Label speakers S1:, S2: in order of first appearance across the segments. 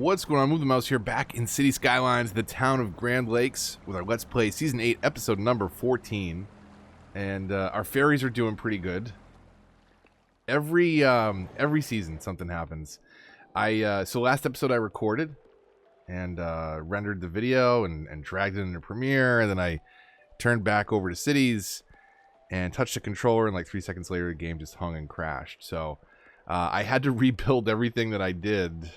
S1: What's going on? Move the mouse here, back in City Skylines, the town of Grand Lakes, with our Let's Play Season 8, Episode number 14. And our fairies are doing pretty good. Every season, something happens. So last episode I recorded and rendered the video and dragged it into Premiere, and then I turned back over to Cities and touched the controller, and like 3 seconds later the game just hung and crashed. So I had to rebuild everything that I did,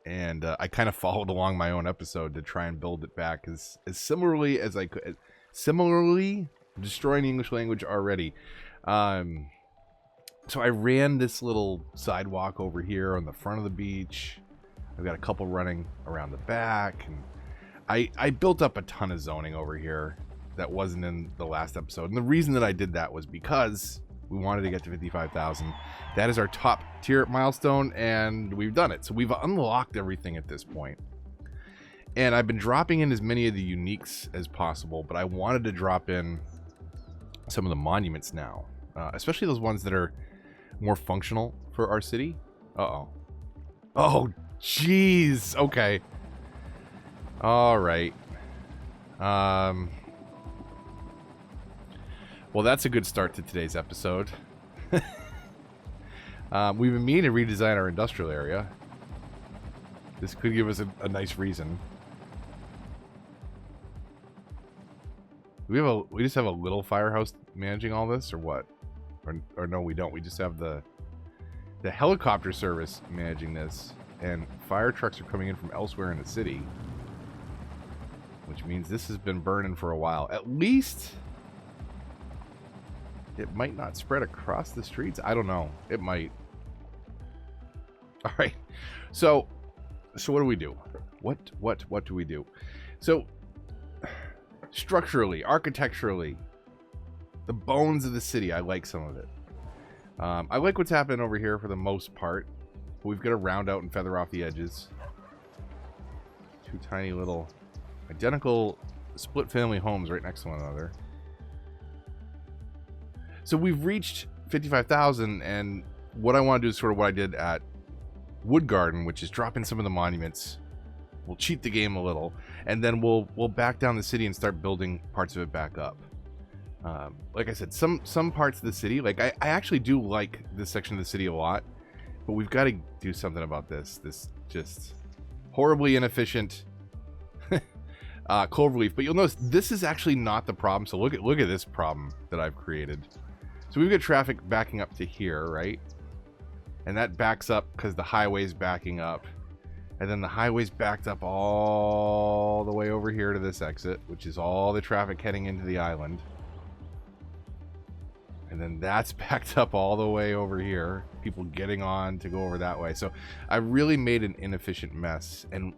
S1: and I kind of followed along my own episode to try and build it back as similarly as I could. Similarly, destroying the English language already. So I ran this little sidewalk over here on the front of the beach. I've got a couple running around the back, and I built up a ton of zoning over here that wasn't in the last episode. And the reason that I did that was because we wanted to get to 55,000. That is our top tier milestone, and we've done it. So we've unlocked everything at this point. And I've been dropping in as many of the uniques as possible, but I wanted to drop in some of the monuments now, especially those ones that are more functional for our city. Uh-oh. Oh, jeez. Okay. All right. Well, that's a good start to today's episode. We've been meaning to redesign our industrial area. This could give us a nice reason. We just have a little firehouse managing all this, or what? Or no, we don't. We just have the helicopter service managing this, and fire trucks are coming in from elsewhere in the city, which means this has been burning for a while. At least it might not spread across the streets. I don't know. It might. All right. So what do we do? What do we do? So structurally, architecturally, the bones of the city, I like some of it. I like what's happening over here for the most part. We've got to round out and feather off the edges. Two tiny little identical split family homes right next to one another. So we've reached 55,000, and what I want to do is sort of what I did at Wood Garden, which is drop in some of the monuments. We'll cheat the game a little, and then we'll back down the city and start building parts of it back up. Like I said, some parts of the city, like I actually do like this section of the city a lot, but we've got to do something about this just horribly inefficient cloverleaf. But you'll notice this is actually not the problem. So look at this problem that I've created. So we've got traffic backing up to here, right? And that backs up because the highway's backing up. And then the highway's backed up all the way over here to this exit, which is all the traffic heading into the island. And then that's backed up all the way over here. People getting on to go over that way. So I really made an inefficient mess. And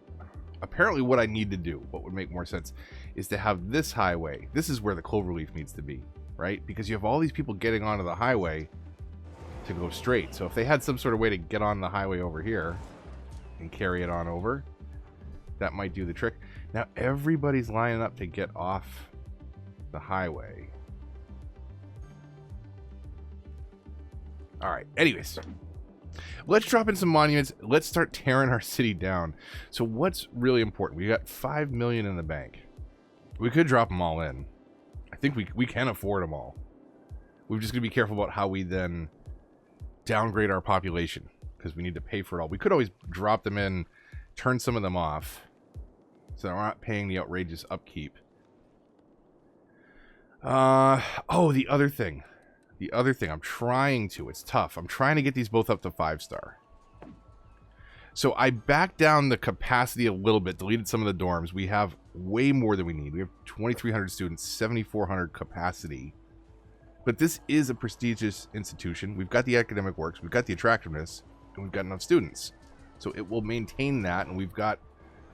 S1: apparently what I need to do, what would make more sense, is to have this highway. This is where the cloverleaf needs to be, right? Because you have all these people getting onto the highway to go straight. So if they had some sort of way to get on the highway over here and carry it on over, that might do the trick. Now everybody's lining up to get off the highway. All right, anyways, let's drop in some monuments. Let's start tearing our city down. So what's really important? We got 5 million in the bank. We could drop them all in. I think we can afford them all. We're just gonna be careful about how we then downgrade our population, because we need to pay for it all. We could always drop them in, turn some of them off, so we're not paying the outrageous upkeep. Oh, the other thing, I'm trying to, it's tough. I'm trying to get these both up to 5-star. So I backed down the capacity a little bit, deleted some of the dorms. We have way more than we need. We have 2,300 students, 7,400 capacity. But this is a prestigious institution. We've got the academic works, we've got the attractiveness, and we've got enough students. So it will maintain that, and we've got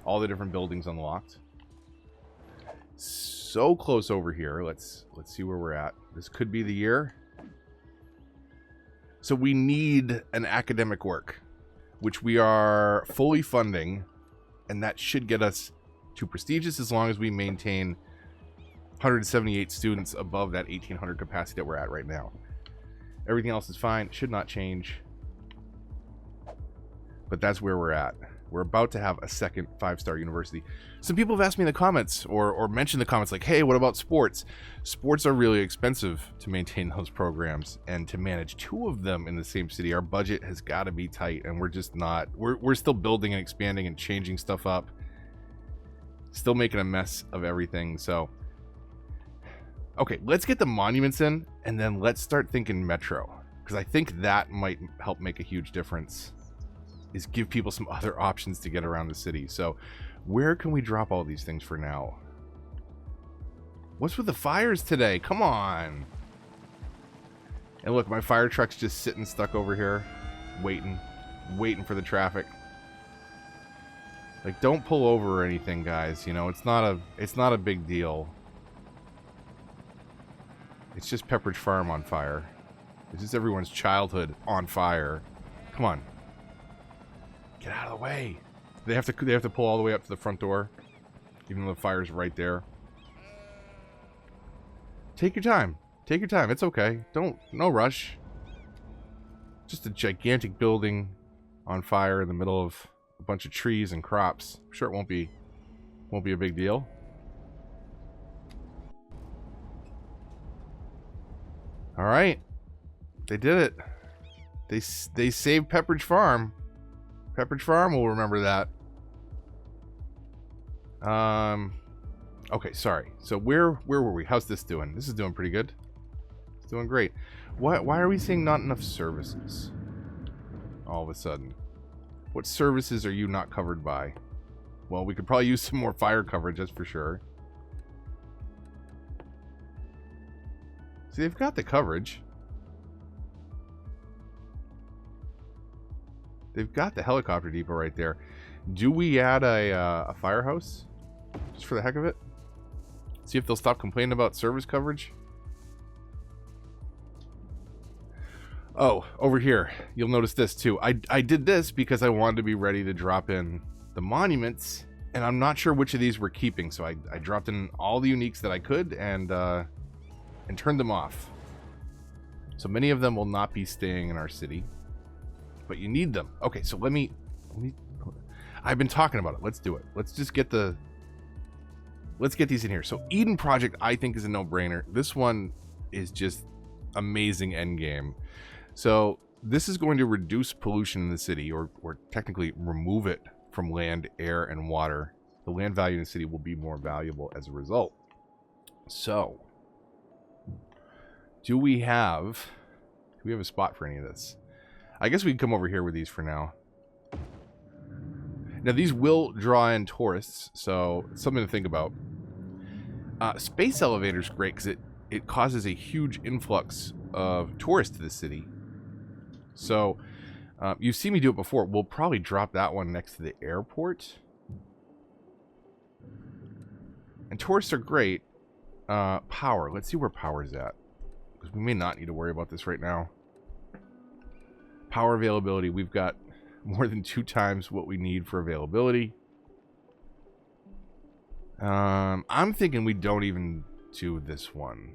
S1: all the different buildings unlocked. So close over here. Let's see where we're at. This could be the year. So we need an academic work, which we are fully funding, and that should get us to prestigious as long as we maintain 178 students above that 1,800 capacity that we're at right now. Everything else is fine. Should not change. But that's where we're at. We're about to have a second 5-star university. Some people have asked me in the comments or mentioned in the comments like, hey, what about sports? Sports are really expensive to maintain those programs, and to manage 2 of them in the same city, our budget has got to be tight, and we're just not. We're still building and expanding and changing stuff up. Still making a mess of everything, so. Okay, let's get the monuments in, and then let's start thinking metro, because I think that might help make a huge difference. Is give people some other options to get around the city. So where can we drop all these things for now? What's with the fires today? Come on. And look, my fire truck's just sitting stuck over here, waiting for the traffic. Like, don't pull over or anything, guys. You know, it's not a big deal. It's just Pepperidge Farm on fire. It's just everyone's childhood on fire. Come on. Get out of the way. They have to pull all the way up to the front door, even though the fire's right there. Take your time. Take your time. It's okay. No rush. Just a gigantic building on fire in the middle of a bunch of trees and crops. I'm sure it won't be a big deal. All right. They did it. They saved Pepperidge Farm. Pepperidge Farm will remember that. Okay, sorry. So where were we? How's this doing? This is doing pretty good. It's doing great. Why are we seeing not enough services? All of a sudden. What services are you not covered by? Well, we could probably use some more fire coverage, that's for sure. See, they've got the coverage. They've got the helicopter depot right there. Do we add a firehouse? Just for the heck of it? See if they'll stop complaining about service coverage. Oh, over here. You'll notice this too. I did this because I wanted to be ready to drop in the monuments. And I'm not sure which of these we're keeping. So I dropped in all the uniques that I could and turned them off. So many of them will not be staying in our city. But you need them. Okay, so let me I've been talking about it. Let's do it. Let's just get these in here. So Eden Project, I think, is a no-brainer. This one is just amazing endgame. So this is going to reduce pollution in the city, or technically remove it from land, air, and water. The land value in the city will be more valuable as a result. So do we have a spot for any of this? I guess we can come over here with these for now. Now, these will draw in tourists, so it's something to think about. Space elevator's great because it causes a huge influx of tourists to the city. So, you've seen me do it before. We'll probably drop that one next to the airport. And tourists are great. Power. Let's see where power's at. Because we may not need to worry about this right now. Power availability, we've got more than 2 times what we need for availability. I'm thinking we don't even do this one.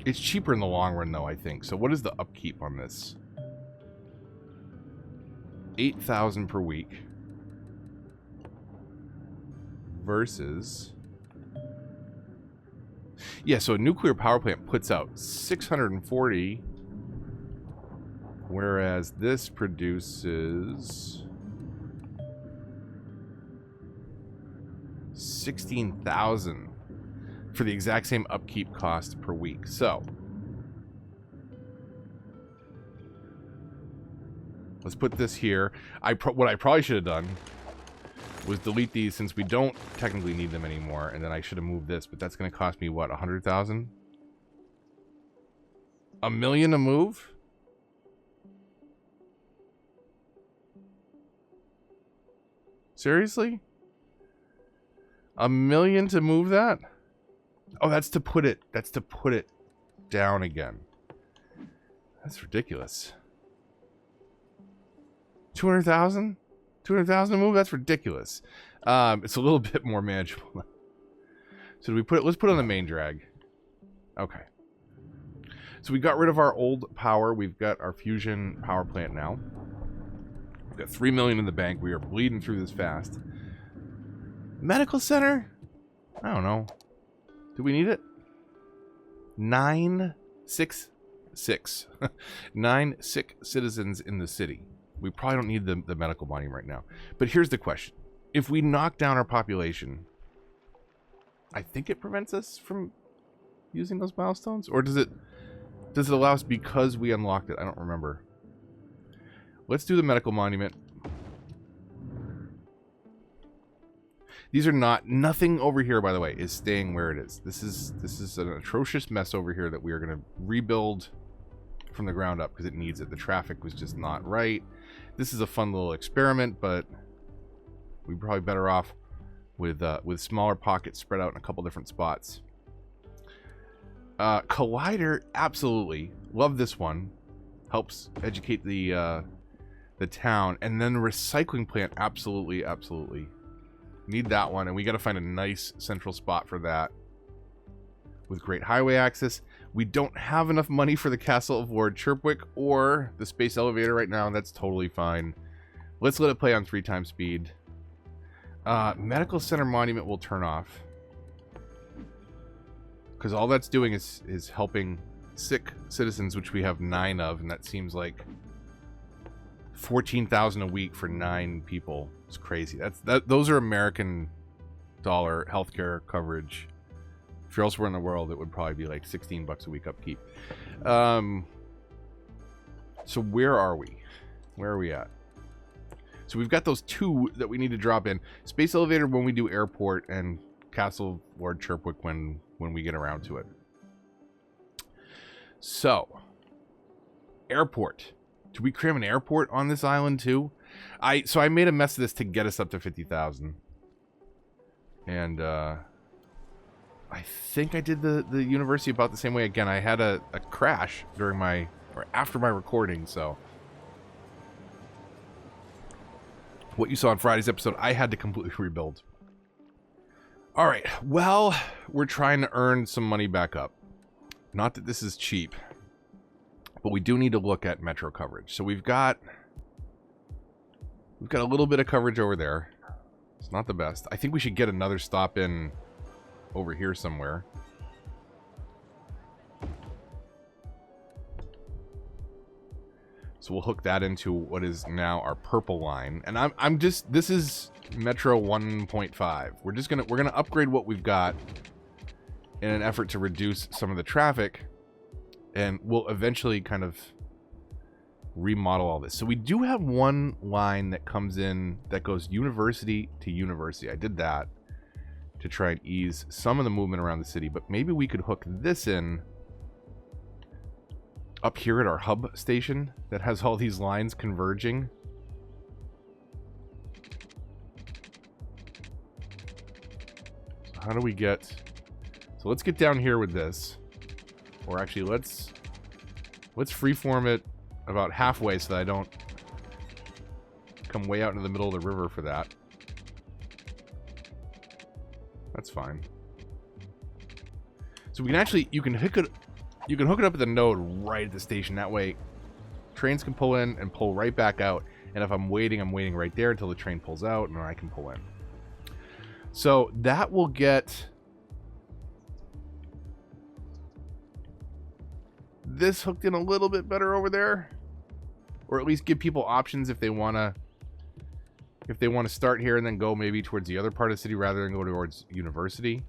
S1: It's cheaper in the long run, though, I think. So what is the upkeep on this? 8,000 per week. Versus... yeah, so a nuclear power plant puts out 640... whereas this produces 16,000 for the exact same upkeep cost per week. So let's put this here. What I probably should have done was delete these since we don't technically need them anymore, and then I should have moved this, but that's going to cost me what, 100,000? $1 million a move? Seriously? $1 million to move that? Oh, that's to put it down again. That's ridiculous. 200,000? 200,000 to move? That's ridiculous. It's a little bit more manageable. So do we put it? Let's put it on the main drag. Okay. So we got rid of our old power. We've got our fusion power plant now. We've got 3 million in the bank. We are bleeding through this fast. Medical center? I don't know. Do we need it? 966. 9 sick citizens in the city. We probably don't need the medical monument right now. But here's the question. If we knock down our population, I think it prevents us from using those milestones? Or does it allow us because we unlocked it? I don't remember. Let's do the medical monument. These are nothing over here, by the way, is staying where it is. This is an atrocious mess over here that we are going to rebuild from the ground up because it needs it. The traffic was just not right. This is a fun little experiment, but we're probably better off with smaller pockets spread out in a couple different spots. Collider, absolutely. Love this one. Helps educate the town. And then the recycling plant, absolutely, absolutely. Need that one, and we got to find a nice central spot for that with great highway access. We don't have enough money for the Castle of Lord Chirpwick or the space elevator right now, and that's totally fine. Let's let it play on 3 times speed. Medical Center Monument will turn off because all that's doing is helping sick citizens, which we have 9 of, and that seems like 14,000 a week for 9 people. It's crazy. Those are American dollar healthcare coverage. If you're elsewhere in the world, it would probably be like 16 bucks a week upkeep. So where are we? Where are we at? So we've got those 2 that we need to drop in. Space elevator when we do airport, and Castle Lord Chirpwick when we get around to it. So, airport. Do we cram an airport on this island too? So I made a mess of this to get us up to 50,000. And I think I did the university about the same way again. I had a crash during after my recording, so what you saw in Friday's episode, I had to completely rebuild. All right, well, we're trying to earn some money back up. Not that this is cheap, but we do need to look at metro coverage. So we've got a little bit of coverage over there. It's not the best. I think we should get another stop in over here somewhere. So we'll hook that into what is now our purple line. And this is Metro 1.5. We're gonna upgrade what we've got in an effort to reduce some of the traffic, and we'll eventually kind of remodel all this. So we do have one line that comes in that goes university to university. I did that to try and ease some of the movement around the city, but maybe we could hook this in up here at our hub station that has all these lines converging. So how do we get... So let's get down here with this. Or actually, let's freeform it about halfway so that I don't come way out into the middle of the river for that. That's fine. So we can actually, you can hook it up at the node right at the station. That way, trains can pull in and pull right back out. And if I'm waiting right there until the train pulls out, and then I can pull in. So that will get this hooked in a little bit better over there, or at least give people options if they want to start here and then go maybe towards the other part of the city rather than go towards university.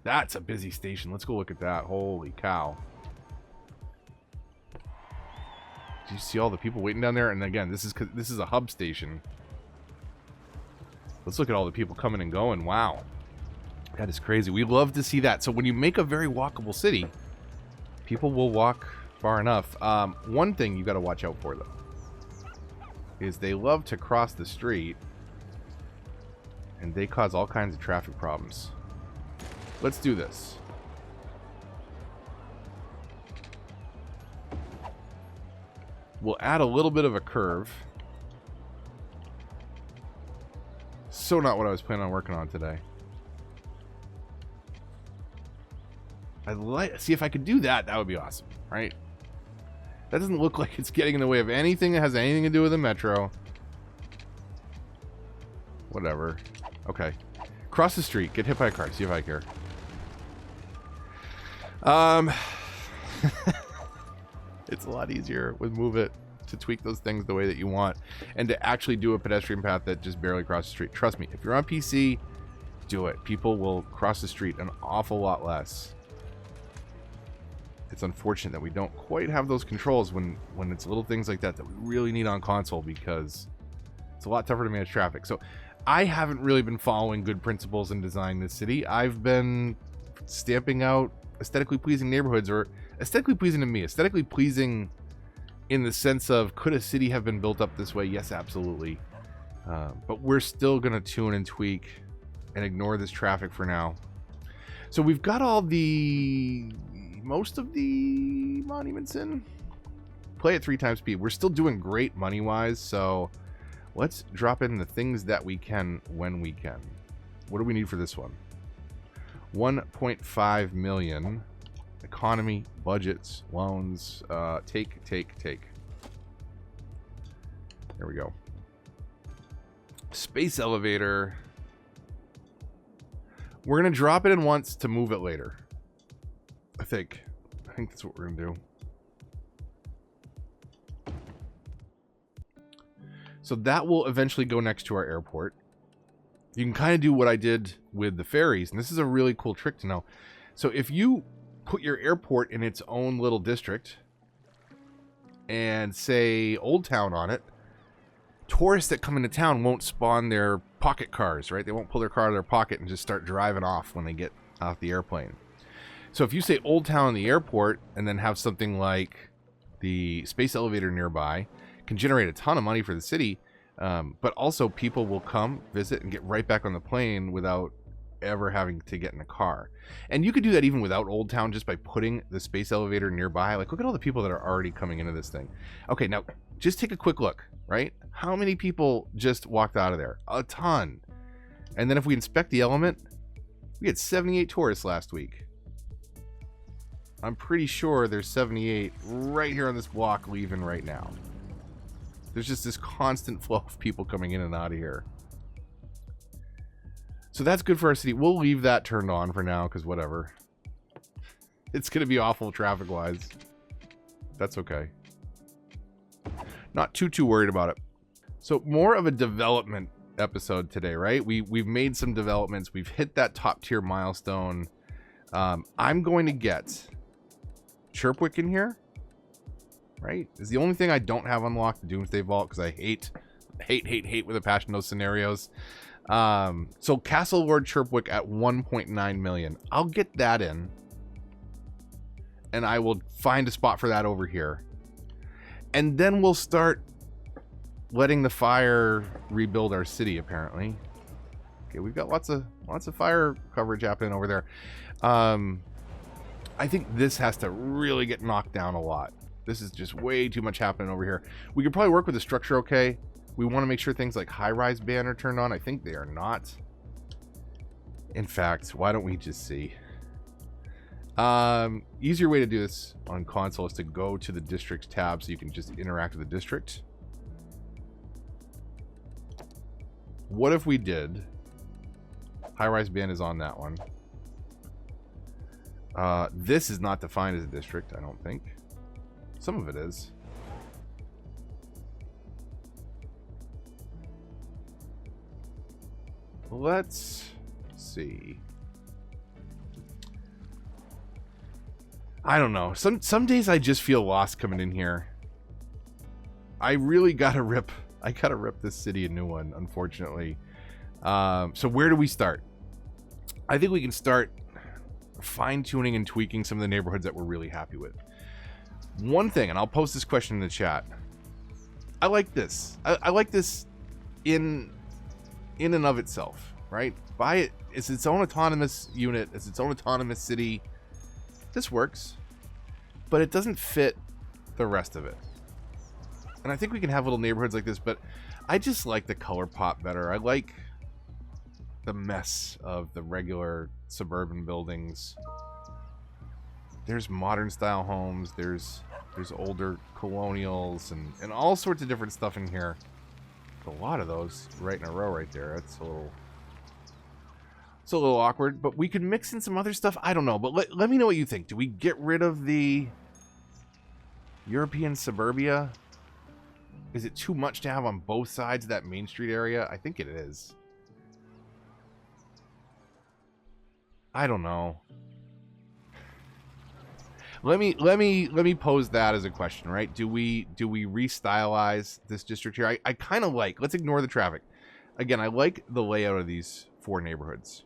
S1: That's a busy station. Let's go look at that. Holy cow. Do you see all the people waiting down there? And again, this is a hub station. Let's look at all the people coming and going. Wow. That is crazy. We love to see that. So when you make a very walkable city, people will walk far enough. One thing you got to watch out for, though, is they love to cross the street, and they cause all kinds of traffic problems. Let's do this. We'll add a little bit of a curve. So not what I was planning on working on today. I'd like see if I could do that. That would be awesome, right? That doesn't look like it's getting in the way of anything that has anything to do with the metro. Whatever. Okay. Cross the street. Get hit by a car. See if I care. It's a lot easier with Move It to tweak those things the way that you want and to actually do a pedestrian path that just barely crosses the street. Trust me, if you're on PC, do it. People will cross the street an awful lot less. It's unfortunate that we don't quite have those controls when it's little things like that that we really need on console, because it's a lot tougher to manage traffic. So I haven't really been following good principles in designing this city. I've been stamping out aesthetically pleasing neighborhoods, or aesthetically pleasing to me. Aesthetically pleasing in the sense of, could a city have been built up this way? Yes, absolutely. But we're still going to tune and tweak and ignore this traffic for now. So we've got most of the monuments in. Play at 3 times speed. We're still doing great money-wise, so let's drop in the things that we can when we can. What do we need for this one? 1.5 million. Economy, budgets, loans. Take. There we go. Space elevator. We're going to drop it in once to move it later. I think that's what we're going to do. So that will eventually go next to our airport. You can kind of do what I did with the ferries, and this is a really cool trick to know. So if you put your airport in its own little district and say Old Town on it, tourists that come into town won't spawn their pocket cars, right? They won't pull their car out of their pocket and just start driving off when they get off the airplane. So if you say Old Town in the airport and then have something like the space elevator nearby, can generate a ton of money for the city, but also people will come, visit, and get right back on the plane without ever having to get in a car. And you could do that even without Old Town, just by putting the space elevator nearby. Like, look at all the people that are already coming into this thing. Okay, now just take a quick look, right? How many people just walked out of there? A ton. And then if we inspect the element, we had 78 tourists last week. I'm pretty sure there's 78 right here on this block leaving right now. There's just this constant flow of people coming in and out of here. So that's good for our city. We'll leave that turned on for now, because whatever. It's going to be awful traffic-wise. That's okay. Not too worried about it. So more of a development episode today, right? We've made some developments. We've hit that top-tier milestone. I'm going to get Chirpwick in here, right? Is the only thing I don't have unlocked, the Doomsday Vault, because I hate with a passion those scenarios. So Castle Lord Chirpwick at 1.9 million. I'll get that in, and I will find a spot for that over here, and then we'll start letting the fire rebuild our city. Apparently, okay, we've got lots of fire coverage happening over there. I think this has to really get knocked down a lot. This is just way too much happening over here. We could probably work with the structure. Okay. We want to make sure things like high-rise ban are turned on. I think they are not. In fact, why don't we just see? Easier way to do this on console is to go to the districts tab so you can just interact with the district. What if we did? High-rise ban is on that one. This is not defined as a district, I don't think. Some of it is. Let's see. I don't know. Some days I just feel lost coming in here. I really gotta rip this city a new one, unfortunately. So where do we start? I think we can start fine-tuning and tweaking some of the neighborhoods that we're really happy with. One thing, and I'll post this question in the chat. I like this. I like this in and of itself, right? Buy it. It's its own autonomous unit. It's its own autonomous city. This works, but it doesn't fit the rest of it. And I think we can have little neighborhoods like this, but I just like the color pop better. I like the mess of the regular suburban buildings. There's modern style homes. There's older colonials and all sorts of different stuff in here. A lot of those right in a row right there. It's a little awkward, but we could mix in some other stuff. I don't know, but let me know what you think. Do we get rid of the European suburbia? Is it too much to have on both sides of that Main Street area? I think it is. I don't know. Let me pose that as a question, right? Do we restylize this district here? I kind of like, let's ignore the traffic. Again, I like the layout of these 4 neighborhoods.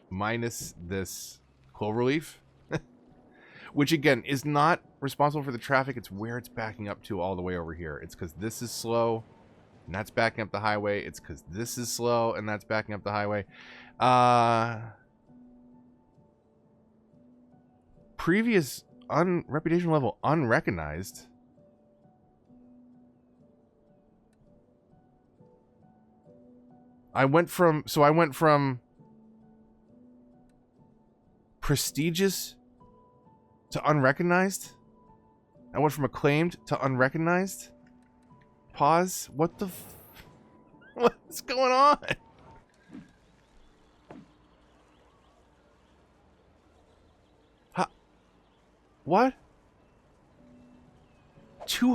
S1: Minus this cloverleaf, which again is not responsible for the traffic. It's where it's backing up to all the way over here. It's because this is slow and that's backing up the highway. It's because this is slow and that's backing up the highway. Previous reputation level unrecognized. I went from prestigious to unrecognized. I went from acclaimed to unrecognized. Pause. What the what's going on? What?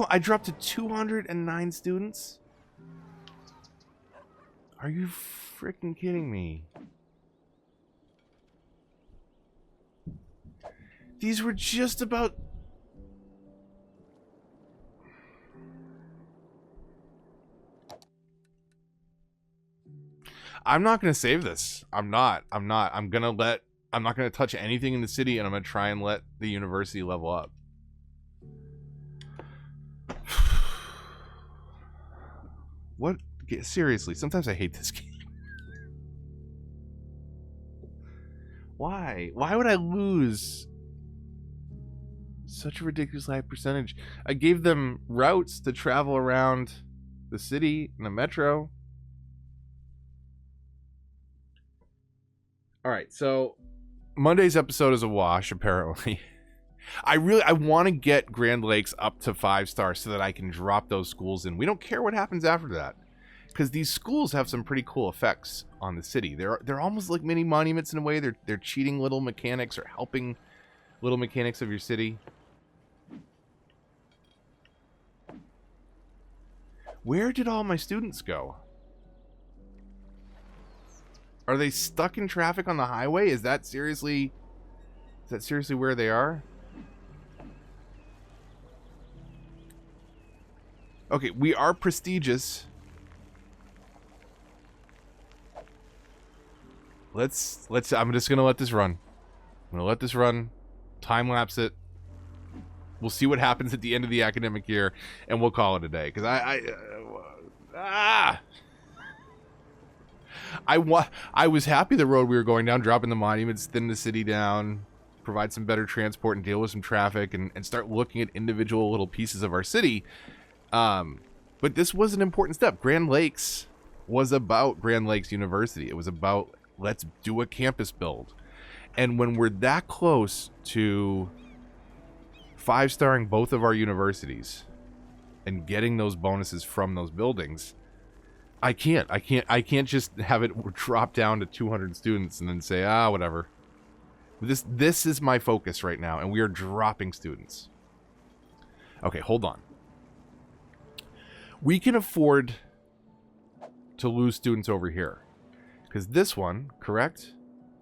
S1: I dropped to 209 students? Are you freaking kidding me? These were just about... I'm not going to save this. I'm not. I'm not going to touch anything in the city, and I'm going to try and let the university level up. What? Seriously, sometimes I hate this game. Why? Why would I lose such a ridiculously high percentage? I gave them routes to travel around the city in the metro. All right, so Monday's episode is a wash, apparently. I want to get Grand Lakes up to 5 stars so that I can drop those schools in. We don't care what happens after that, because these schools have some pretty cool effects on the city. They're almost like mini monuments in a way. They're cheating little mechanics or helping little mechanics of your city. Where did all my students go? Are they stuck in traffic on the highway? Is that seriously where they are? Okay, we are prestigious. I'm just gonna let this run. I'm gonna let this run. Time lapse it. We'll see what happens at the end of the academic year, and we'll call it a day. Because I was happy the road we were going down, dropping the monuments, thin the city down, provide some better transport and deal with some traffic, and start looking at individual little pieces of our city. But this was an important step. Grand Lakes was about Grand Lakes University. It was about, let's do a campus build. And when we're that close to 5-starring both of our universities and getting those bonuses from those buildings, I can't just have it drop down to 200 students and then say, whatever. This is my focus right now, and we are dropping students. Okay, hold on. We can afford to lose students over here, because this one, correct,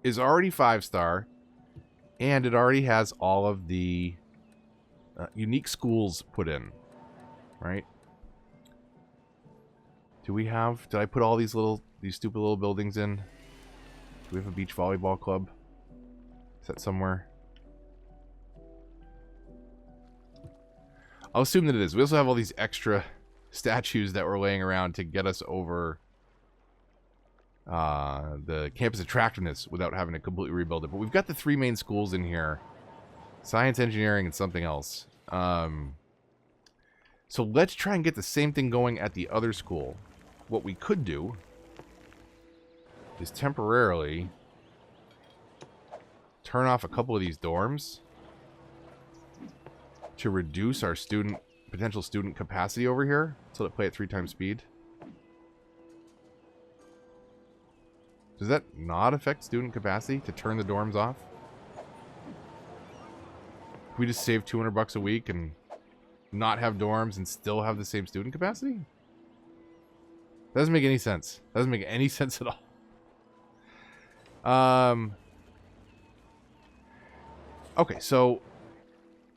S1: is already 5-star, and it already has all of the unique schools put in, right? Did I put all these stupid little buildings in? Do we have a beach volleyball club? Is that somewhere? I'll assume that it is. We also have all these extra statues that were laying around to get us over the campus attractiveness without having to completely rebuild it. But we've got the 3 main schools in here. Science, engineering, and something else. So let's try and get the same thing going at the other school. What we could do is temporarily turn off a couple of these dorms to reduce our potential student capacity over here, so that play at 3 times speed. Does that not affect student capacity to turn the dorms off? Can we just save $200 a week and not have dorms and still have the same student capacity? That doesn't make any sense. That doesn't make any sense at all. Okay, so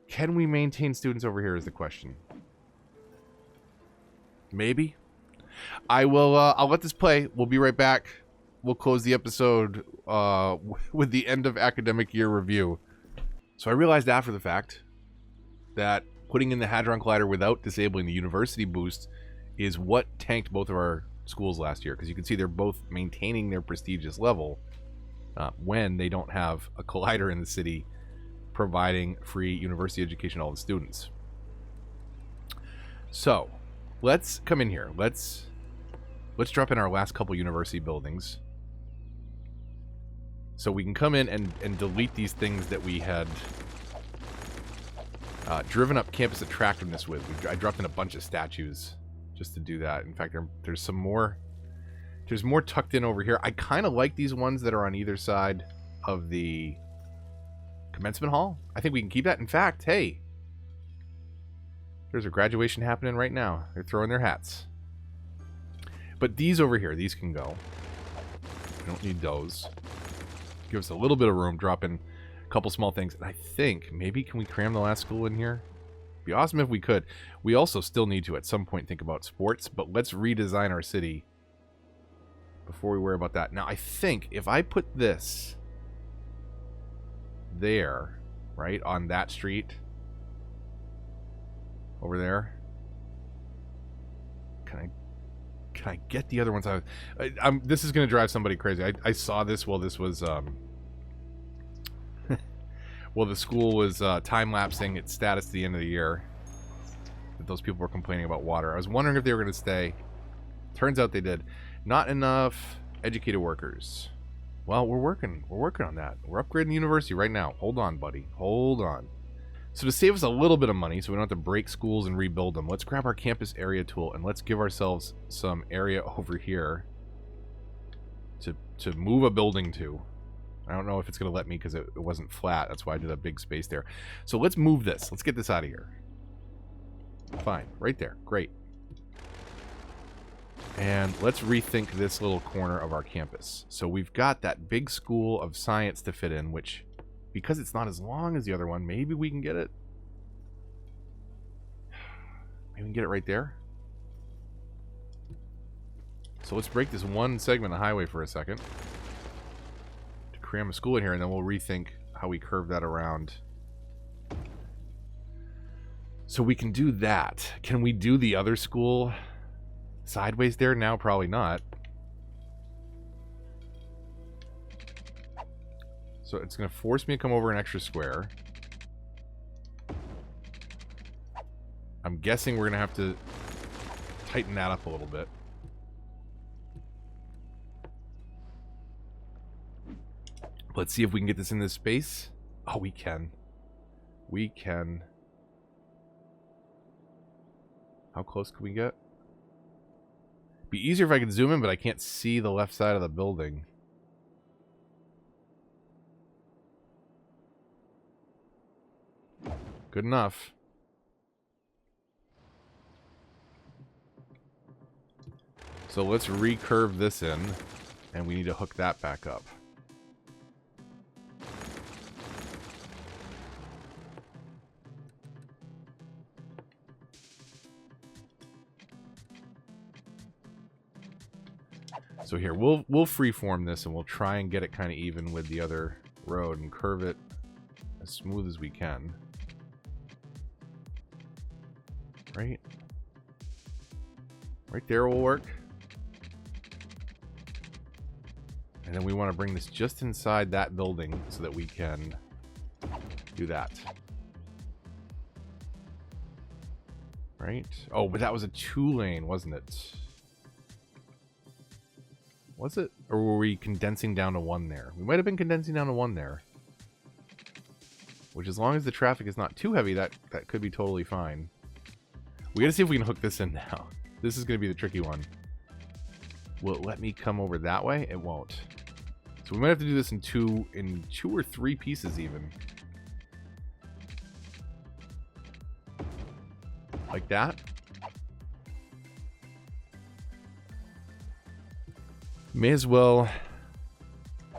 S1: can we maintain students over here is the question. Maybe. I'll let this play. We'll be right back. We'll close the episode with the end of academic year review. So I realized after the fact that putting in the Hadron Collider without disabling the university boost is what tanked both of our schools last year. Because you can see they're both maintaining their prestigious level when they don't have a collider in the city providing free university education to all the students. So let's come in here. Let's drop in our last couple university buildings. So we can come in and delete these things that we had driven up campus attractiveness with. I dropped in a bunch of statues just to do that. In fact, there's some more. There's more tucked in over here. I kind of like these ones that are on either side of the commencement hall. I think we can keep that. In fact, hey, there's a graduation happening right now. They're throwing their hats. But these over here, these can go. We don't need those. Give us a little bit of room, drop in a couple small things. And I think, maybe can we cram the last school in here? It'd be awesome if we could. We also still need to, at some point, think about sports. But let's redesign our city before we worry about that. Now, I think if I put this there, right, on that street over there, can I get the other ones out? This is going to drive somebody crazy. I saw this while this was well, the school was time-lapsing its status at the end of the year. That those people were complaining about water. I was wondering if they were going to stay. Turns out they did. Not enough educated workers. Well, we're working on that. We're upgrading the university right now. Hold on, buddy. Hold on. So to save us a little bit of money so we don't have to break schools and rebuild them, let's grab our campus area tool and let's give ourselves some area over here to move a building to. I don't know if it's going to let me because it wasn't flat. That's why I did a big space there. So let's move this. Let's get this out of here. Fine. Right there. Great. And let's rethink this little corner of our campus. So we've got that big school of science to fit in, which, because it's not as long as the other one, maybe we can get it. Maybe we can get it right there. So let's break this one segment of highway for a second to cram a school in here, and then we'll rethink how we curve that around. So we can do that. Can we do the other school sideways there now? Probably not. So it's going to force me to come over an extra square. I'm guessing we're going to have to tighten that up a little bit. Let's see if we can get this in this space. Oh, we can. We can. How close can we get? Be easier if I could zoom in, but I can't see the left side of the building. Good enough. So let's recurve this in, and we need to hook that back up. So here, we'll freeform this and we'll try and get it kind of even with the other road and curve it as smooth as we can. Right? Right there will work. And then we want to bring this just inside that building so that we can do that. Right? Oh, but that was a 2-lane, wasn't it? Was it? Or were we condensing down to 1 there? We might have been condensing down to 1 there. which as long as the traffic is not too heavy, that could be totally fine. We gotta see if we can hook this in now. This is gonna be the tricky one. Will it let me come over that way? It won't. So we might have to do this in two or three pieces even. Like that. May as well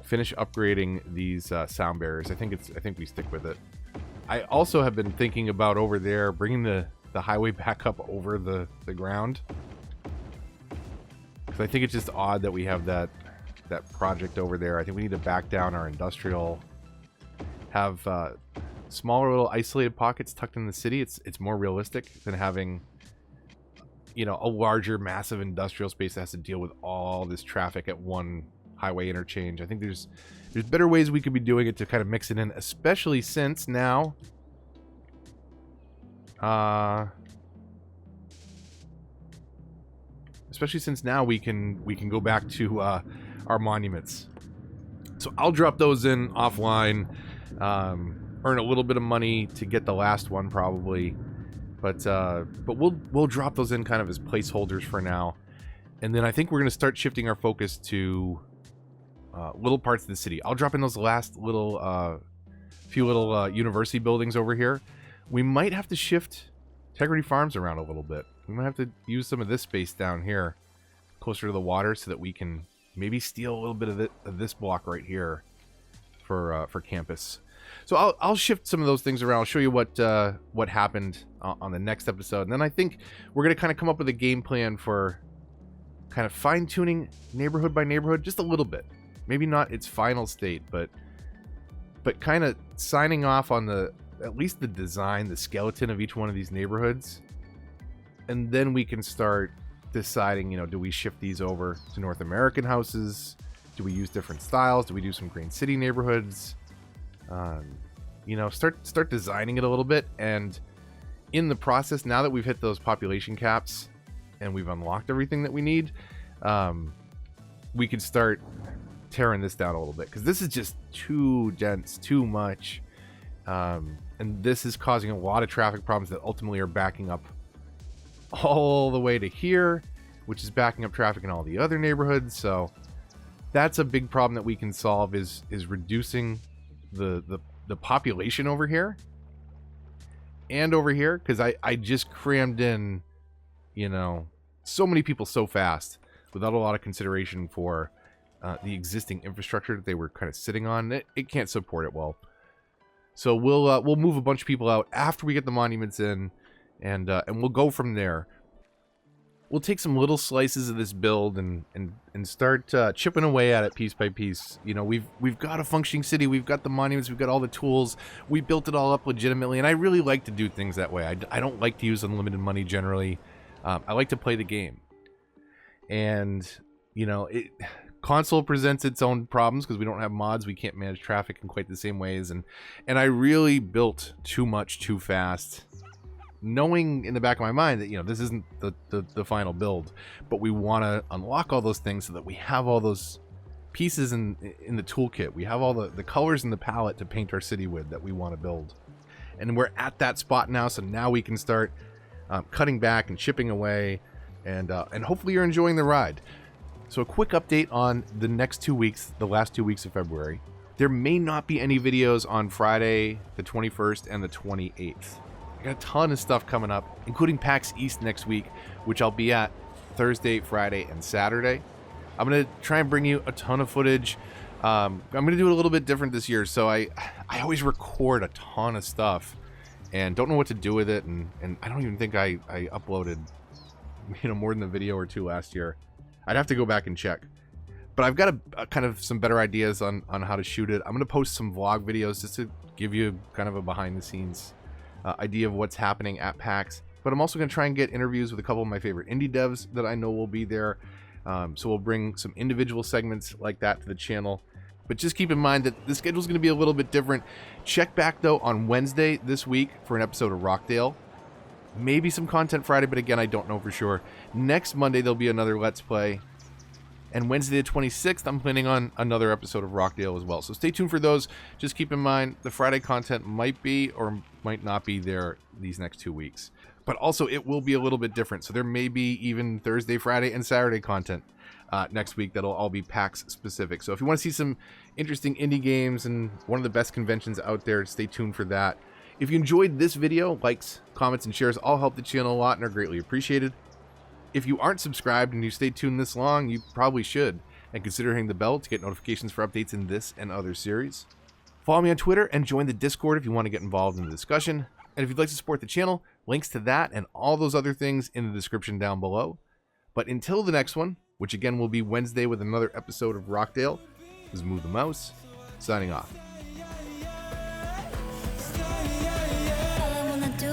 S1: finish upgrading these sound barriers. I think we stick with it. I also have been thinking about over there bringing the highway back up over the ground. Because I think it's just odd that we have that project over there. I think we need to back down our industrial, have smaller little isolated pockets tucked in the city. It's more realistic than having, you know, a larger massive industrial space that has to deal with all this traffic at one highway interchange. I think there's better ways we could be doing it to kind of mix it in, especially since now we can go back to our monuments. So I'll drop those in offline, earn a little bit of money to get the last one probably, but we'll drop those in kind of as placeholders for now, and then I think we're going to start shifting our focus to little parts of the city. I'll drop in those last little few little university buildings over here. We might have to shift Integrity Farms around a little bit. We might have to use some of this space down here closer to the water so that we can maybe steal a little bit of this block right here for campus. So I'll shift some of those things around. I'll show you what happened on the next episode, and then I think we're gonna kind of come up with a game plan for kind of fine-tuning neighborhood by neighborhood just a little bit. Maybe not its final state, but kind of signing off on at least the design, the skeleton of each one of these neighborhoods, and then we can start deciding, you know, do we shift these over to North American houses? Do we use different styles? Do we do some Green City neighborhoods? You know, start designing it a little bit, and in the process, now that we've hit those population caps and we've unlocked everything that we need, we can start tearing this down a little bit, because this is just too dense, too much, and this is causing a lot of traffic problems that ultimately are backing up all the way to here, which is backing up traffic in all the other neighborhoods. So that's a big problem that we can solve, is reducing the population over here and over here, because I just crammed in, you know, so many people so fast without a lot of consideration for the existing infrastructure that they were kind of sitting on. It can't support it well. So we'll move a bunch of people out after we get the monuments in, and we'll go from there. We'll take some little slices of this build and start chipping away at it piece by piece. You know, we've got a functioning city, we've got the monuments, we've got all the tools, we built it all up legitimately, and I really like to do things that way. I don't like to use unlimited money generally. I like to play the game, and you know, console presents its own problems because we don't have mods. We can't manage traffic in quite the same ways, and I really built too much too fast, knowing in the back of my mind that, you know, this isn't the final build, but we want to unlock all those things so that we have all those pieces in the toolkit. We have all the colors in the palette to paint our city with that we want to build, and we're at that spot now. So now we can start cutting back and chipping away, and hopefully you're enjoying the ride. So a quick update on the next 2 weeks, the last 2 weeks of February. There may not be any videos on Friday, the 21st and the 28th. I got a ton of stuff coming up, including PAX East next week, which I'll be at Thursday, Friday, and Saturday. I'm going to try and bring you a ton of footage. I'm going to do it a little bit different this year. So I always record a ton of stuff and don't know what to do with it. And I don't even think I uploaded, you know, more than a video or two last year. I'd have to go back and check. But I've got a kind of some better ideas on how to shoot it. I'm going to post some vlog videos just to give you kind of a behind the scenes idea of what's happening at PAX. But I'm also going to try and get interviews with a couple of my favorite indie devs that I know will be there. So we'll bring some individual segments like that to the channel. But just keep in mind that the schedule is going to be a little bit different. Check back, though, on Wednesday this week for an episode of Rockdale. Maybe some content Friday, but again, I don't know for sure. Next Monday, there'll be another Let's Play. And Wednesday the 26th, I'm planning on another episode of Rockdale as well. So stay tuned for those. Just keep in mind, the Friday content might be or might not be there these next 2 weeks. But also, it will be a little bit different. So there may be even Thursday, Friday, and Saturday content next week that'll all be PAX specific. So if you want to see some interesting indie games and one of the best conventions out there, stay tuned for that. If you enjoyed this video, likes, comments, and shares all help the channel a lot and are greatly appreciated. If you aren't subscribed and you stay tuned this long, you probably should, and consider hitting the bell to get notifications for updates in this and other series. Follow me on Twitter and join the Discord if you want to get involved in the discussion. And if you'd like to support the channel, links to that and all those other things in the description down below. But until the next one, which again will be Wednesday with another episode of Rockdale, this is Move the Mouse, signing off.
S2: All I wanna do